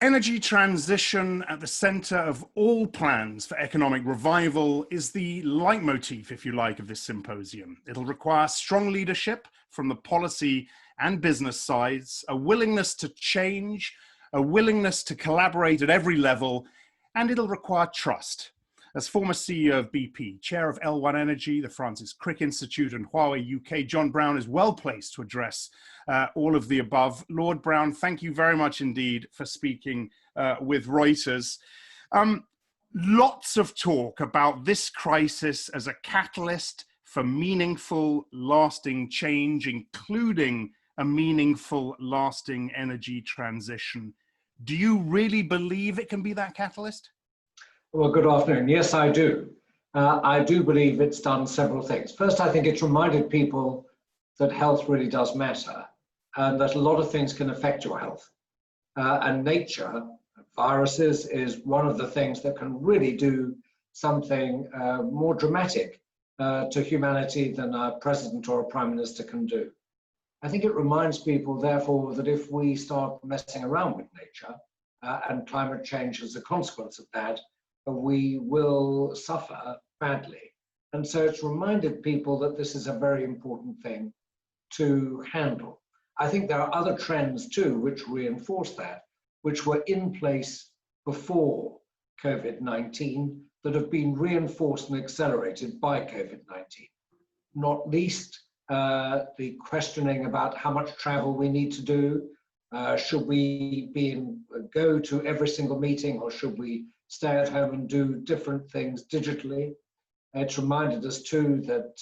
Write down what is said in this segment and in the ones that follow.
Energy transition at the center of all plans for economic revival is the leitmotif, if you like, of this symposium. It'll require strong leadership from the policy and business sides, a willingness to change, a willingness to collaborate at every level, and it'll require trust. As former CEO of BP, chair of L1 Energy, the Francis Crick Institute, and Huawei UK, John Browne is well placed to address all of the above. Lord Browne, thank you very much indeed for speaking with Reuters. Lots of talk about this crisis as a catalyst for meaningful, lasting change, including a meaningful, lasting energy transition. Do you really believe it can be that catalyst? Well, good afternoon. Yes, I do. I do believe it's done several things. First, I think it's reminded people that health really does matter and that a lot of things can affect your health. And nature, viruses, is one of the things that can really do something more dramatic to humanity than a president or a prime minister can do. I think it reminds people, therefore, that if we start messing around with nature and climate change as a consequence of that, we will suffer badly. And so it's reminded people that this is a very important thing to handle. I think there are other trends too which reinforce that, which were in place before COVID-19 that have been reinforced and accelerated by COVID-19. Not least the questioning about how much travel we need to do. Should we go to every single meeting, or should we stay at home and do different things digitally? It's reminded us too that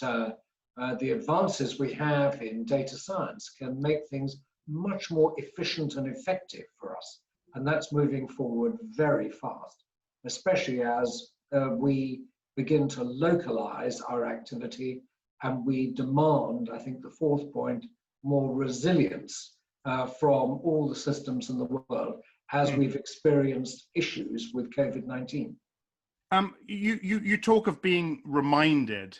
the advances we have in data science can make things much more efficient and effective for us. And that's moving forward very fast, especially as we begin to localize our activity and we demand, I think the fourth point, more resilience from all the systems in the world as we've experienced issues with COVID-19. You talk of being reminded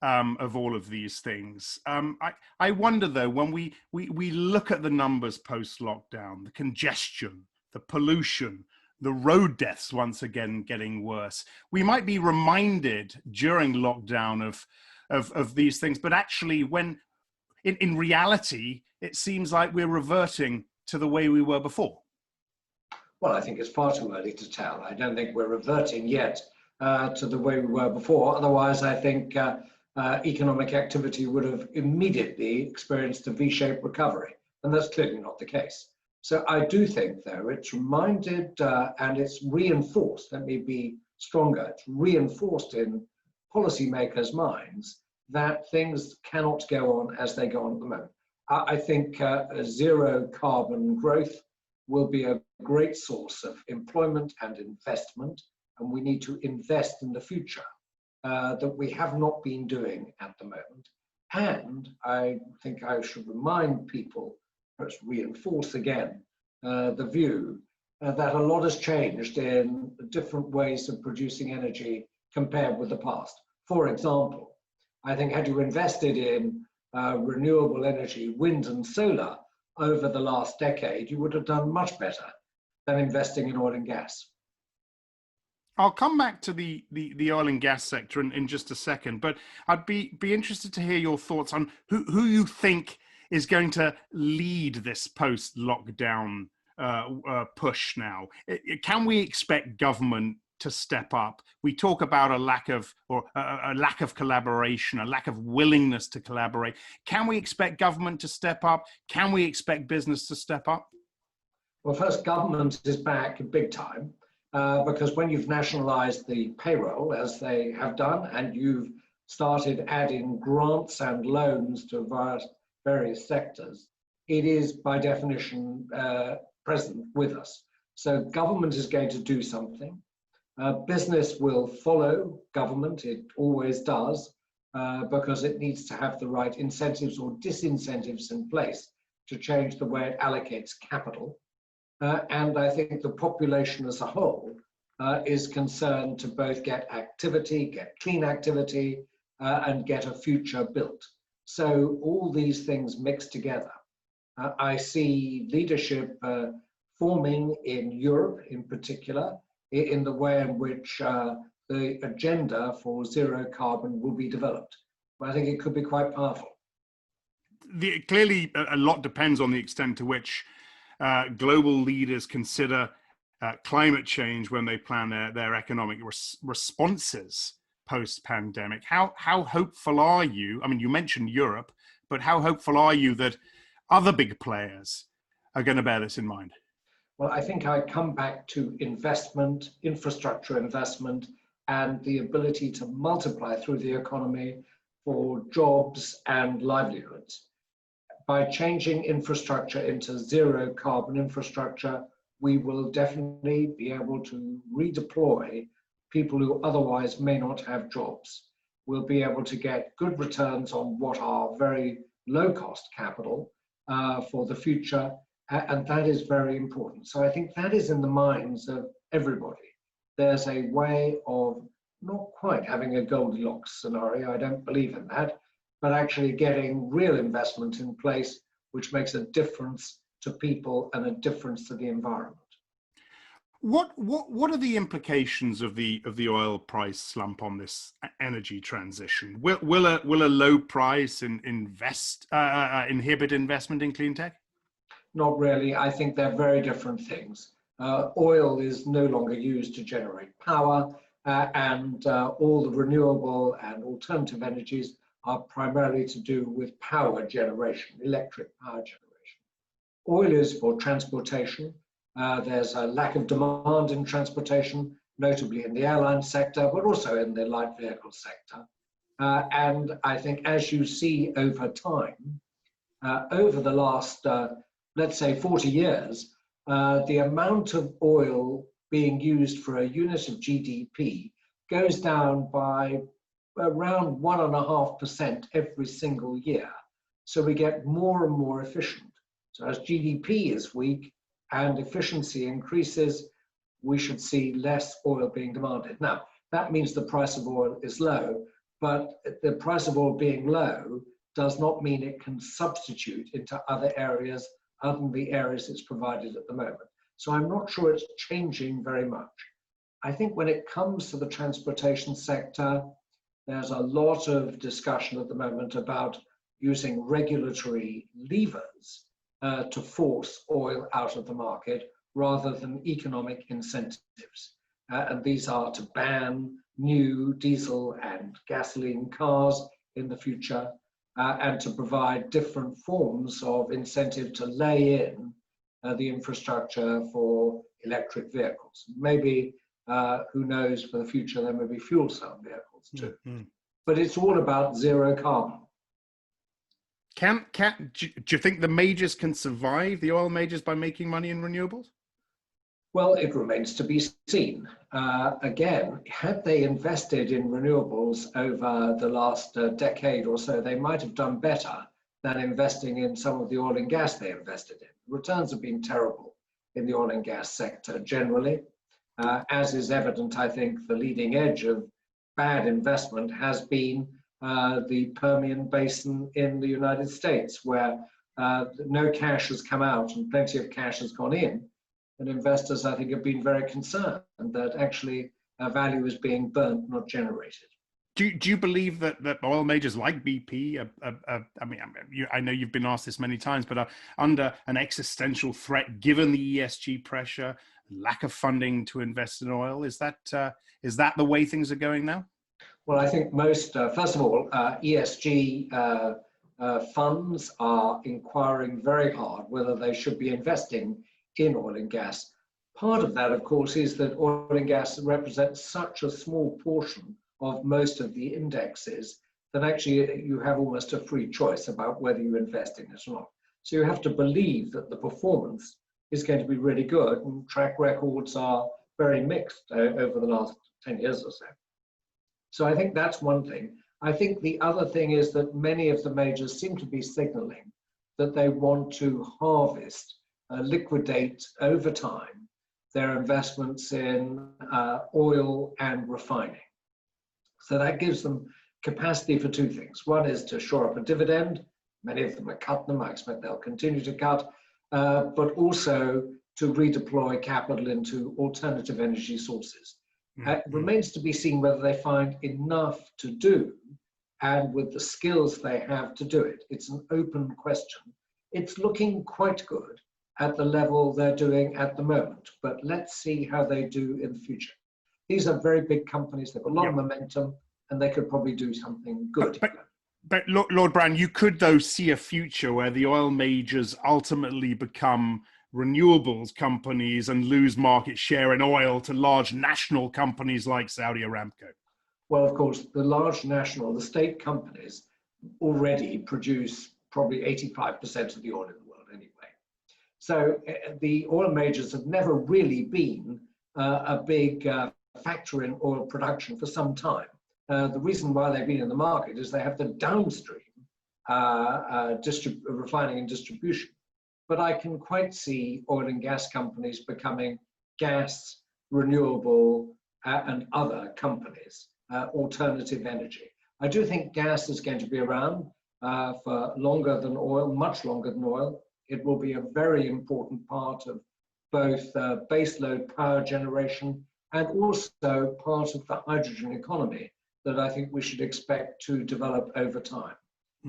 of all of these things. I wonder though, when we look at the numbers post-lockdown, the congestion, the pollution, the road deaths once again getting worse, we might be reminded during lockdown of these things, but actually when in reality, it seems like we're reverting to the way we were before. Well, I think it's far too early to tell. I don't think we're reverting yet to the way we were before. Otherwise, I think economic activity would have immediately experienced a V-shaped recovery, and that's clearly not the case. So I do think, though, it's reminded and it's reinforced, let me be stronger, it's reinforced in policymakers' minds that things cannot go on as they go on at the moment. I think zero carbon growth will be a great source of employment and investment, and we need to invest in the future that we have not been doing at the moment. And I think I should remind people, perhaps reinforce again, the view that a lot has changed in different ways of producing energy compared with the past. For example, I think had you invested in renewable energy, wind and solar, over the last decade, you would have done much better than investing in oil and gas. I'll come back to the oil and gas sector in just a second, but I'd be interested to hear your thoughts on who you think is going to lead this post-lockdown push now. Can we expect government to step up? We talk about a lack of collaboration, a lack of willingness to collaborate. Can we expect government to step up? Can we expect business to step up? Well, first, government is back big time because when you've nationalized the payroll, as they have done, and you've started adding grants and loans to various sectors, it is by definition present with us. So government is going to do something. Business will follow government, it always does, because it needs to have the right incentives or disincentives in place to change the way it allocates capital. And I think the population as a whole is concerned to both get activity, get clean activity, and get a future built. So all these things mixed together. I see leadership forming in Europe in particular, in the way in which the agenda for zero carbon will be developed. But I think it could be quite powerful. Clearly, a lot depends on the extent to which global leaders consider climate change when they plan their economic responses post-pandemic. How hopeful are you? I mean, you mentioned Europe, but how hopeful are you that other big players are going to bear this in mind? Well, I think I come back to investment, infrastructure investment, and the ability to multiply through the economy for jobs and livelihoods. By changing infrastructure into zero carbon infrastructure, we will definitely be able to redeploy people who otherwise may not have jobs. We'll be able to get good returns on what are very low cost capital for the future, and that is very important. So I think that is in the minds of everybody. There's a way of not quite having a Goldilocks scenario, I don't believe in that, but actually getting real investment in place, which makes a difference to people and a difference to the environment. What are the implications of the oil price slump on this energy transition? Will a low price inhibit investment in clean tech? Not really. I think they're very different things. Oil is no longer used to generate power, and all the renewable and alternative energies are primarily to do with power generation, electric power generation. Oil is for transportation. There's a lack of demand in transportation, notably in the airline sector, but also in the light vehicle sector. And I think as you see over time, over the last, let's say 40 years, the amount of oil being used for a unit of GDP goes down by around 1.5% every single year. So we get more and more efficient. So as GDP is weak and efficiency increases, we should see less oil being demanded. Now, that means the price of oil is low, but the price of oil being low does not mean it can substitute into other areas other than the areas it's provided at the moment. So I'm not sure it's changing very much. I think when it comes to the transportation sector, there's a lot of discussion at the moment about using regulatory levers to force oil out of the market rather than economic incentives. And these are to ban new diesel and gasoline cars in the future, and to provide different forms of incentive to lay in the infrastructure for electric vehicles. Maybe, who knows, for the future there may be fuel cell vehicles too. Mm-hmm. But it's all about zero carbon. Do you think the majors can survive, the oil majors, by making money in renewables? Well, it remains to be seen. Again, had they invested in renewables over the last decade or so, they might have done better than investing in some of the oil and gas they invested in. Returns have been terrible in the oil and gas sector generally. As is evident, I think the leading edge of bad investment has been the Permian Basin in the United States, where no cash has come out and plenty of cash has gone in. And investors, I think, have been very concerned that actually value is being burnt, not generated. Do you believe that oil majors like BP, I know you've been asked this many times, but are under an existential threat given the ESG pressure, lack of funding to invest in oil? Is that the way things are going now? Well, I think most, first of all, ESG funds are inquiring very hard whether they should be investing in oil and gas. Part of that, of course, is that oil and gas represents such a small portion of most of the indexes that actually you have almost a free choice about whether you invest in it or not. So you have to believe that the performance is going to be really good, and track records are very mixed over the last 10 years or so. So I think that's one thing. I think the other thing is that many of the majors seem to be signaling that they want to harvest, liquidate over time their investments in oil and refining. So that gives them capacity for two things. One is to shore up a dividend. Many of them are cutting them. I expect they'll continue to cut. But also to redeploy capital into alternative energy sources. It Mm-hmm. remains to be seen whether they find enough to do and with the skills they have to do it. It's an open question. It's looking quite good at the level they're doing at the moment, but let's see how they do in the future. These are very big companies, they've got a lot of momentum, and they could probably do something good. But Lord Browne, you could though see a future where the oil majors ultimately become renewables companies and lose market share in oil to large national companies like Saudi Aramco. Well, of course, the large national, the state companies already produce probably 85% of the oil in the world anyway. So the oil majors have never really been a big factor in oil production for some time. The reason why they've been in the market is they have the downstream refining and distribution. But I can quite see oil and gas companies becoming gas, renewable, and other companies, alternative energy. I do think gas is going to be around for longer than oil, much longer than oil. It will be a very important part of both baseload power generation and also part of the hydrogen economy that I think we should expect to develop over time.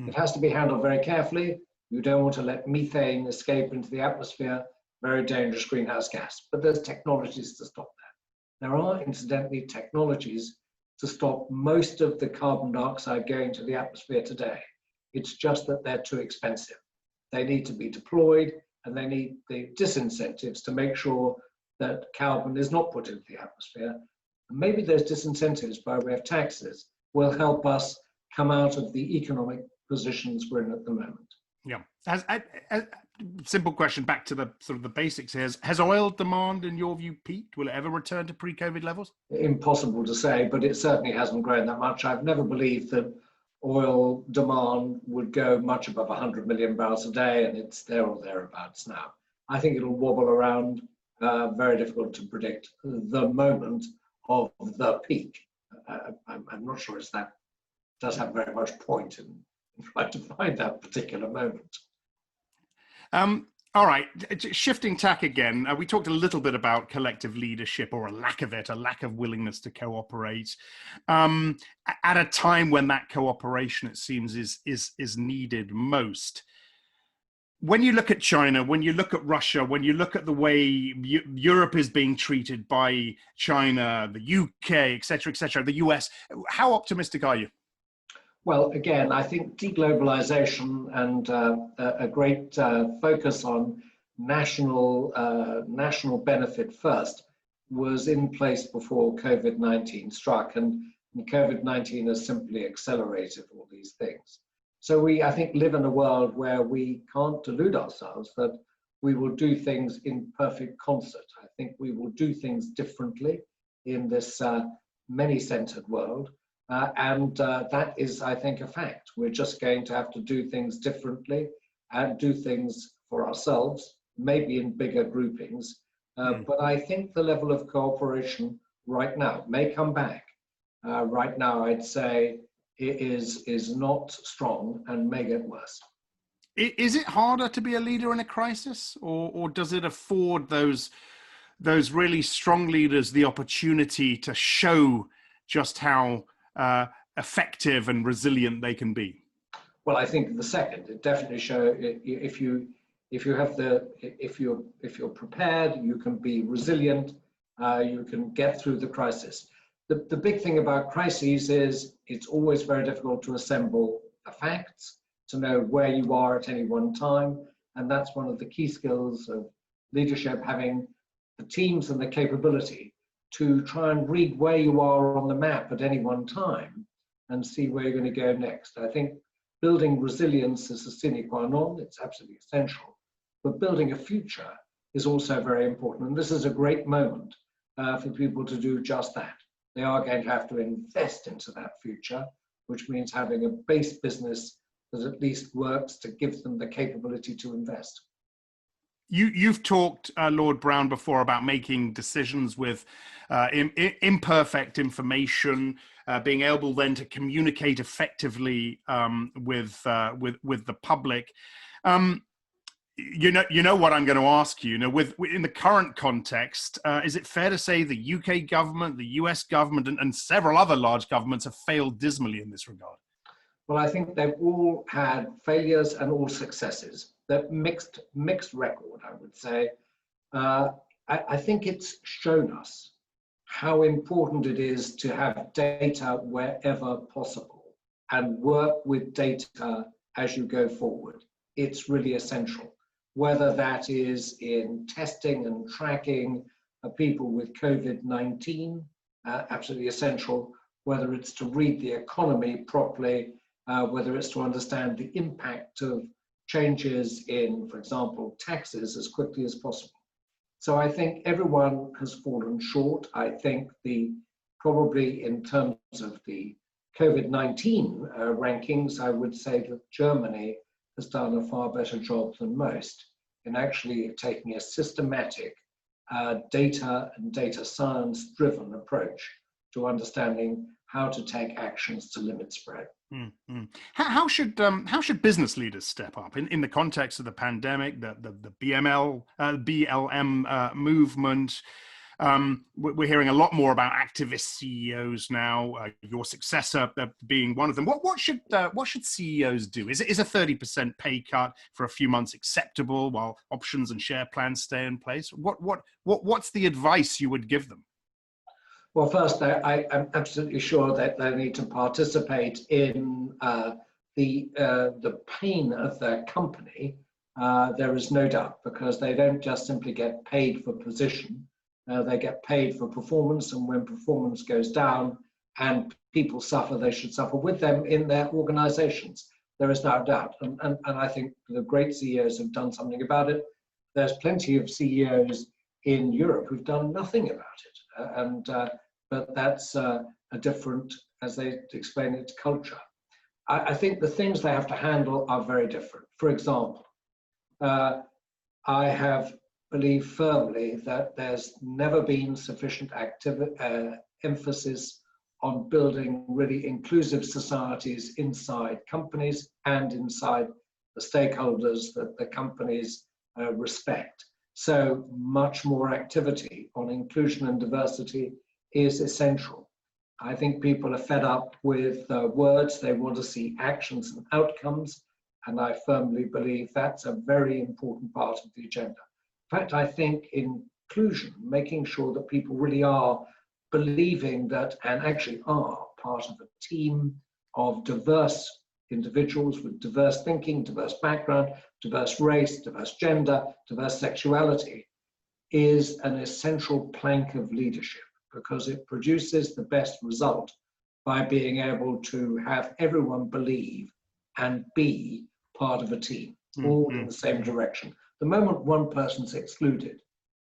It has to be handled very carefully. You don't want to let methane escape into the atmosphere, very dangerous greenhouse gas, but there's technologies to stop that. There are, incidentally, technologies to stop most of the carbon dioxide going to the atmosphere today. It's just that they're too expensive. They need to be deployed, and they need the disincentives to make sure that carbon is not put into the atmosphere. And maybe those disincentives by way of taxes will help us come out of the economic positions we're in at the moment. Yeah. Simple question back to the sort of the basics here. Has oil demand, in your view, peaked? Will it ever return to pre-COVID levels? Impossible to say, but it certainly hasn't grown that much. I've never believed that oil demand would go much above 100 million barrels a day, and it's there or thereabouts now. I think it'll wobble around, very difficult to predict the moment of the peak. I'm not sure that does have very much point in trying to find that particular moment. All right, shifting tack again. We talked a little bit about collective leadership, or a lack of it, a lack of willingness to cooperate. At a time when that cooperation, it seems, is needed most. When you look at China, when you look at Russia, when you look at the way Europe is being treated by China, the UK, et cetera, the US, how optimistic are you? Well, again, I think deglobalization and a great focus on national benefit first was in place before COVID-19 struck, and COVID-19 has simply accelerated all these things. So we, I think, live in a world where we can't delude ourselves that we will do things in perfect concert. I think we will do things differently in this many-centered world. That is, I think, a fact. We're just going to have to do things differently and do things for ourselves, maybe in bigger groupings. But I think the level of cooperation right now may come back. Right now, I'd say it is not strong and may get worse. Is it harder to be a leader in a crisis, or does it afford those really strong leaders the opportunity to show just how effective and resilient they can be? Well, I think the second. It definitely shows if you're prepared, you can be resilient, you can get through the crisis. The big thing about crises is it's always very difficult to assemble the facts, to know where you are at any one time, and that's one of the key skills of leadership, having the teams and the capability to try and read where you are on the map at any one time and see where you're going to go next. I think building resilience is a sine qua non, it's absolutely essential, but building a future is also very important. And this is a great moment for people to do just that. They are going to have to invest into that future, which means having a base business that at least works to give them the capability to invest. You've talked, Lord Browne, before about making decisions with imperfect information, being able then to communicate effectively with the public. You know what I'm going to ask you. You know, in the current context, is it fair to say the UK government, the US government, and several other large governments have failed dismally in this regard? Well, I think they've all had failures and all successes. They're mixed record, I would say. I think it's shown us how important it is to have data wherever possible and work with data as you go forward. It's really essential, whether that is in testing and tracking people with COVID-19, absolutely essential, whether it's to read the economy properly, whether it's to understand the impact of changes in, for example, taxes as quickly as possible. So I think everyone has fallen short. I think probably in terms of the COVID-19 rankings, I would say that Germany has done a far better job than most in actually taking a systematic data and data science driven approach to understanding how to take actions to limit spread. Mm-hmm. How should business leaders step up in the context of the pandemic, the BLM movement? We're hearing a lot more about activist CEOs now. Your successor being one of them. What should CEOs do? Is a 30% pay cut for a few months acceptable while options and share plans stay in place? What's the advice you would give them? Well, first, I'm absolutely sure that they need to participate in the pain of their company. There is no doubt, because they don't just simply get paid for position. They get paid for performance, and when performance goes down and people suffer, they should suffer with them in their organizations. There is no doubt. And I think the great CEOs have done something about it. There's plenty of CEOs in Europe who've done nothing about it. But that's a different, as they explain it, culture. I think the things they have to handle are very different. For example, I believe firmly that there's never been sufficient emphasis on building really inclusive societies inside companies and inside the stakeholders that the companies respect. So much more activity on inclusion and diversity is essential. I think people are fed up with words. They want to see actions and outcomes, and I firmly believe that's a very important part of the agenda. In fact, I think inclusion, making sure that people really are believing that and actually are part of a team of diverse individuals with diverse thinking, diverse background, diverse race, diverse gender, diverse sexuality, is an essential plank of leadership, because it produces the best result by being able to have everyone believe and be part of a team, all in the same direction. The moment one person's excluded,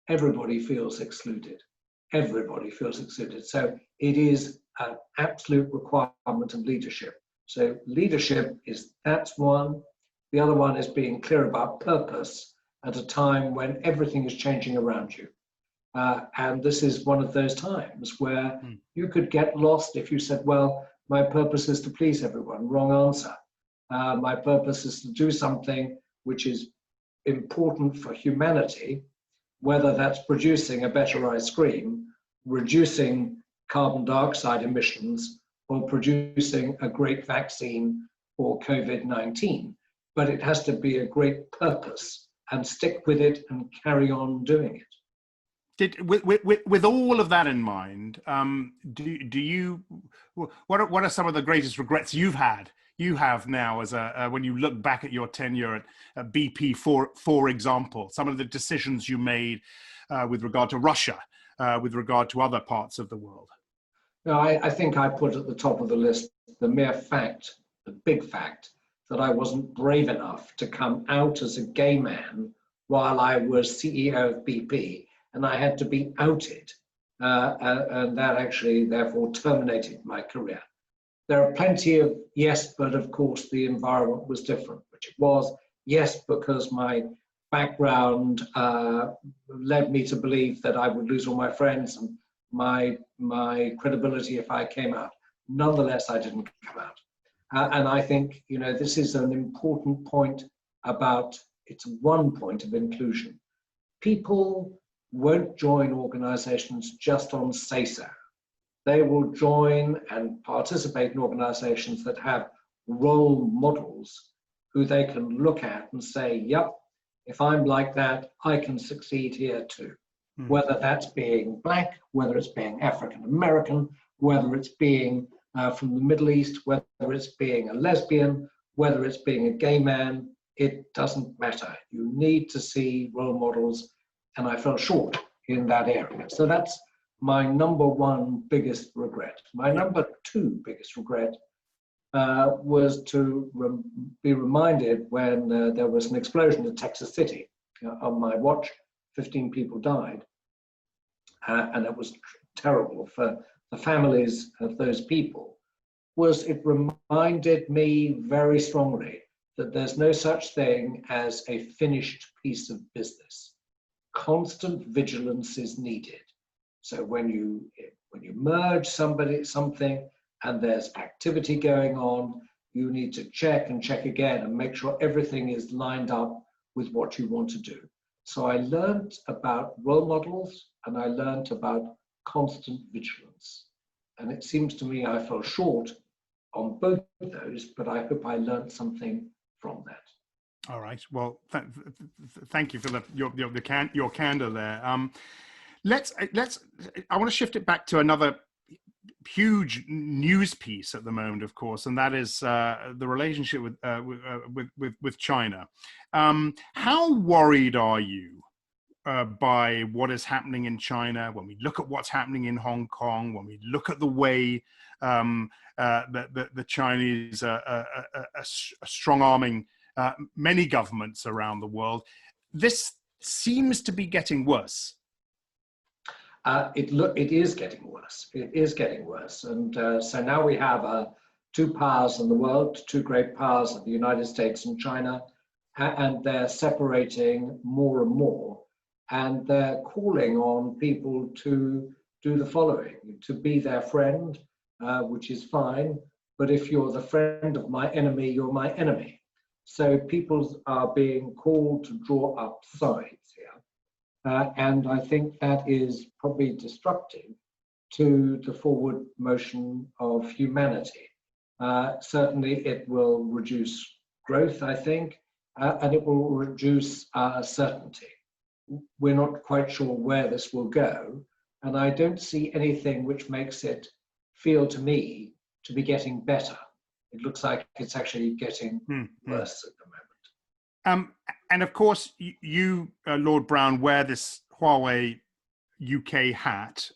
everybody feels excluded. Everybody feels excluded. So it is an absolute requirement of leadership. So leadership that's one. The other one is being clear about purpose at a time when everything is changing around you. And this is one of those times where you could get lost if you said, well, my purpose is to please everyone. Wrong answer. My purpose is to do something which is important for humanity, whether that's producing a better ice cream, reducing carbon dioxide emissions, or producing a great vaccine for COVID-19. But it has to be a great purpose, and stick with it and carry on doing it. With all of that in mind, what are some of the greatest regrets you have now as when you look back at your tenure at BP, for example, some of the decisions you made with regard to Russia, with regard to other parts of the world? No, I think I put at the top of the list the mere fact, the big fact, that I wasn't brave enough to come out as a gay man while I was CEO of BP. And I had to be outed, and that actually therefore terminated my career. There are plenty of yes, but of course the environment was different, which it was. Yes, because my background led me to believe that I would lose all my friends and my credibility if I came out. Nonetheless, I didn't come out. And I think, this is an important point about it's one point of inclusion. People won't join organizations just on say-so. They will join and participate in organizations that have role models who they can look at and say, yep, if I'm like that, I can succeed here too. Whether that's being Black, whether it's being African American, whether it's being from the Middle East, whether it's being a lesbian, whether it's being a gay man, it doesn't matter. You need to see role models, and I fell short in that area. So that's my number one biggest regret. My number two biggest regret was to be reminded when there was an explosion in Texas City. On my watch, 15 people died, and it was terrible for the families of those people. It reminded me very strongly that there's no such thing as a finished piece of business. Constant vigilance is needed. So when you merge something and there's activity going on, you need to check and check again and make sure everything is lined up with what you want to do. So I learned about role models and I learned about constant vigilance. And it seems to me I fell short on both of those, but I hope I learned something from that. All right. Well, thank you for your candor there. I want to shift it back to another huge news piece at the moment, of course, and that is the relationship with China. How worried are you by what is happening in China? When we look at what's happening in Hong Kong, when we look at the way the Chinese are strong-arming many governments around the world, this seems to be getting worse. It is getting worse. It is getting worse. And so now we have two powers in the world, two great powers of the United States and China, and they're separating more and more. And they're calling on people to do the following: to be their friend, which is fine, but if you're the friend of my enemy, you're my enemy. So people are being called to draw up sides here. And I think that is probably destructive to the forward motion of humanity. Certainly it will reduce growth, I think, and it will reduce certainty. We're not quite sure where this will go, and I don't see anything which makes it feel to me to be getting better. It looks like it's actually getting worse at the moment. And of course, you, Lord Browne, wear this Huawei UK hat.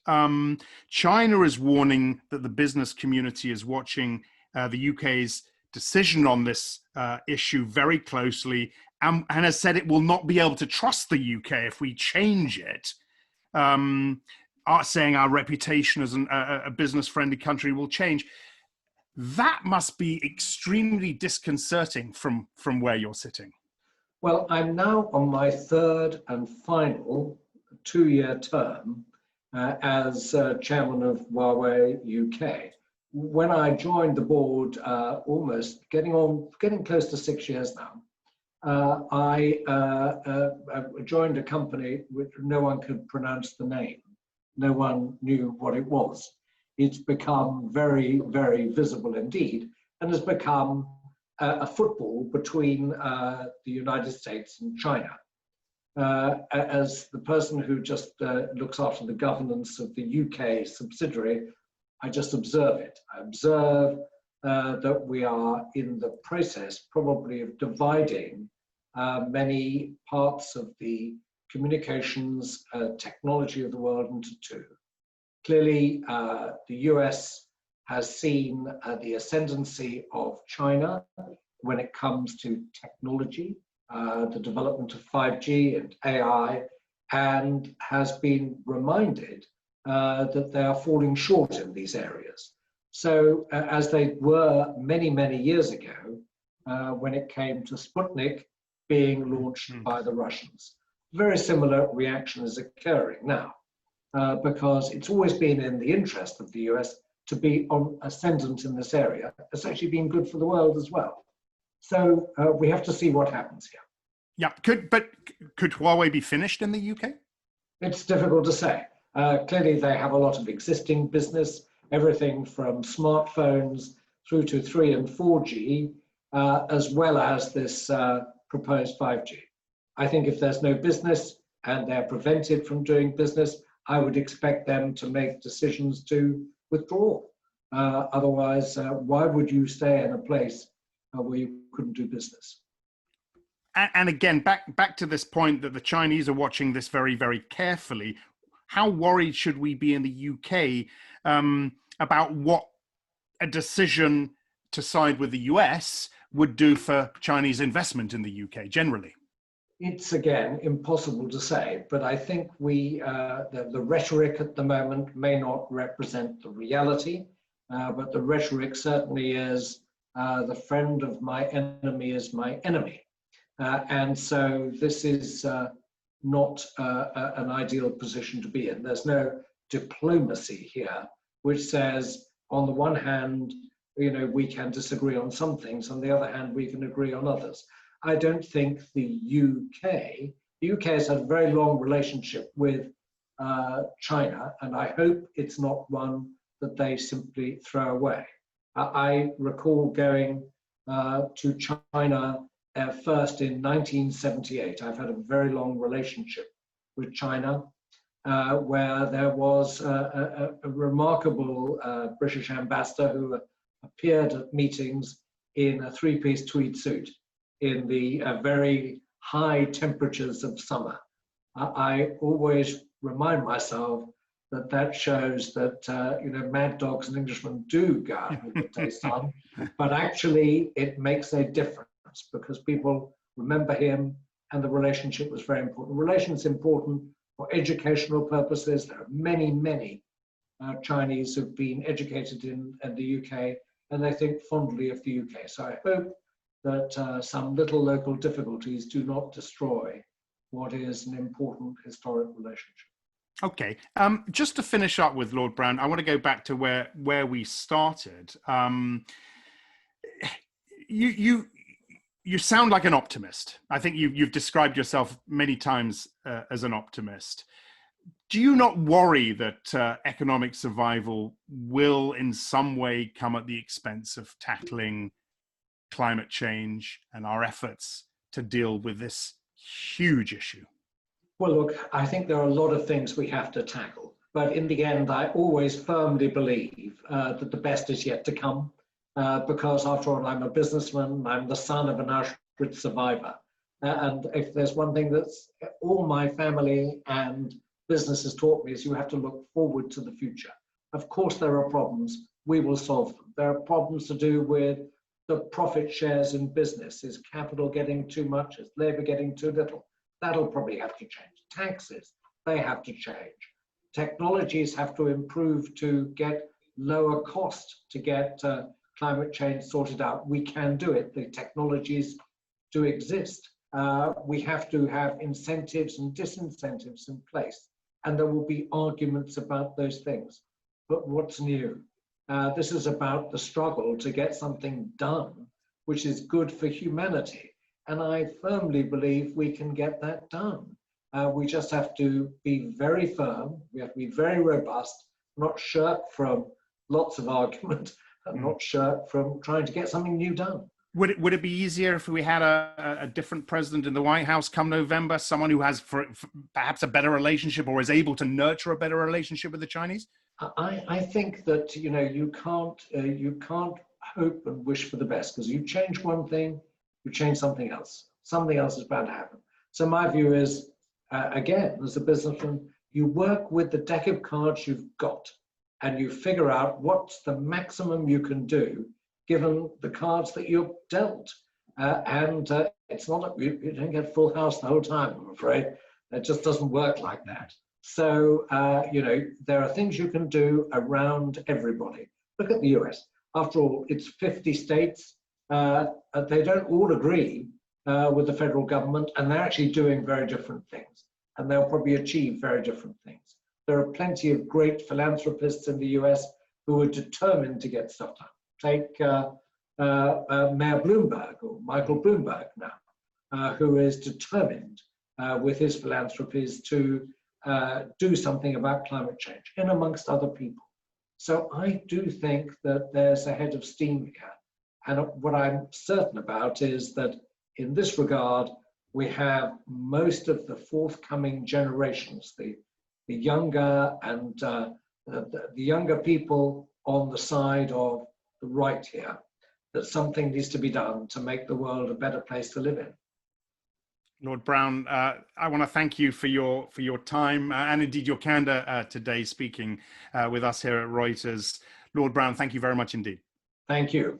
China is warning that the business community is watching the UK's decision on this issue very closely, and has said it will not be able to trust the UK if we change it, saying our reputation as a business-friendly country will change. That must be extremely disconcerting from where you're sitting. Well, I'm now on my third and final 2-year term as chairman of Huawei UK. When I joined the board, almost getting close to 6 years now, I joined a company which no one could pronounce the name. No one knew what it was. It's become very, very visible indeed, and has become a football between the United States and China. As the person who just looks after the governance of the UK subsidiary, I just observe it. I observe that we are in the process probably of dividing many parts of the communications technology of the world into two. Clearly, the US has seen the ascendancy of China when it comes to technology, the development of 5G and AI, and has been reminded that they are falling short in these areas. So as they were many, many years ago, when it came to Sputnik being launched by the Russians. Very similar reaction is occurring now, because it's always been in the interest of the US to be on ascendant in this area. It's actually been good for the world as well. So we have to see what happens here. Yeah, could Huawei be finished in the UK? It's difficult to say. Clearly, they have a lot of existing business, everything from smartphones through to 3 and 4G, as well as this proposed 5G. I think if there's no business and they're prevented from doing business, I would expect them to make decisions to withdraw. Otherwise, why would you stay in a place where you couldn't do business? And again, back to this point that the Chinese are watching this very, very carefully. How worried should we be in the UK about what a decision to side with the US would do for Chinese investment in the UK generally? It's again impossible to say, but I think the rhetoric at the moment may not represent the reality, but the rhetoric certainly is the friend of my enemy is my enemy. And so this is not an ideal position to be in. There's no diplomacy here, which says, on the one hand, we can disagree on some things, on the other hand, we can agree on others. I don't think the UK has had a very long relationship with China, and I hope it's not one that they simply throw away. I recall going to China first in 1978. I've had a very long relationship with China, where there was a remarkable British ambassador who appeared at meetings in a three-piece tweed suit in the very high temperatures of summer. I always remind myself that shows that mad dogs and Englishmen do go out in the day sun, but actually it makes a difference because people remember him, and the relationship was very important. Relations important for educational purposes. There are many, many Chinese who've been educated in the UK, and they think fondly of the UK. So I hope that some little local difficulties do not destroy what is an important historic relationship. Okay, just to finish up with Lord Browne, I want to go back to where we started. You sound like an optimist. I think you've described yourself many times as an optimist. Do you not worry that economic survival will in some way come at the expense of tackling climate change and our efforts to deal with this huge issue? Well, look, I think there are a lot of things we have to tackle, but in the end, I always firmly believe that the best is yet to come, because after all, I'm a businessman, I'm the son of an Auschwitz survivor. And if there's one thing that's all my family and business has taught me is you have to look forward to the future. Of course, there are problems. We will solve them. There are problems to do with the profit shares in business. Is capital getting too much? Is labor getting too little? That'll probably have to change. Taxes, they have to change. Technologies have to improve to get lower cost to get climate change sorted out. We can do it. The technologies do exist. We have to have incentives and disincentives in place, and there will be arguments about those things. But what's new? This is about the struggle to get something done which is good for humanity. And I firmly believe we can get that done. We just have to be very firm. We have to be very robust, not shirk from lots of argument, and not shirk from trying to get something new done. Would it be easier if we had a different president in the White House come November, someone who has perhaps a better relationship or is able to nurture a better relationship with the Chinese? I think that you can't hope and wish for the best, because you change one thing, you change something else. Something else is bound to happen. So my view is, again, as a businessman, you work with the deck of cards you've got, and you figure out what's the maximum you can do given the cards that you're dealt. It's not you don't get full house the whole time, I'm afraid. It just doesn't work like that. So, there are things you can do around everybody. Look at the US. After all, it's 50 states. They don't all agree with the federal government, and they're actually doing very different things. And they'll probably achieve very different things. There are plenty of great philanthropists in the US who are determined to get stuff done. Take Mayor Bloomberg, or Michael Bloomberg now. who is determined with his philanthropies to do something about climate change, in amongst other people. So I do think that there's a head of steam here. And what I'm certain about is that in this regard, we have most of the forthcoming generations, the younger and the younger people on the side of the right here, that something needs to be done to make the world a better place to live in. Lord Browne, I want to thank you for your time and indeed your candor today speaking with us here at Reuters. Lord Browne, thank you very much indeed. Thank you.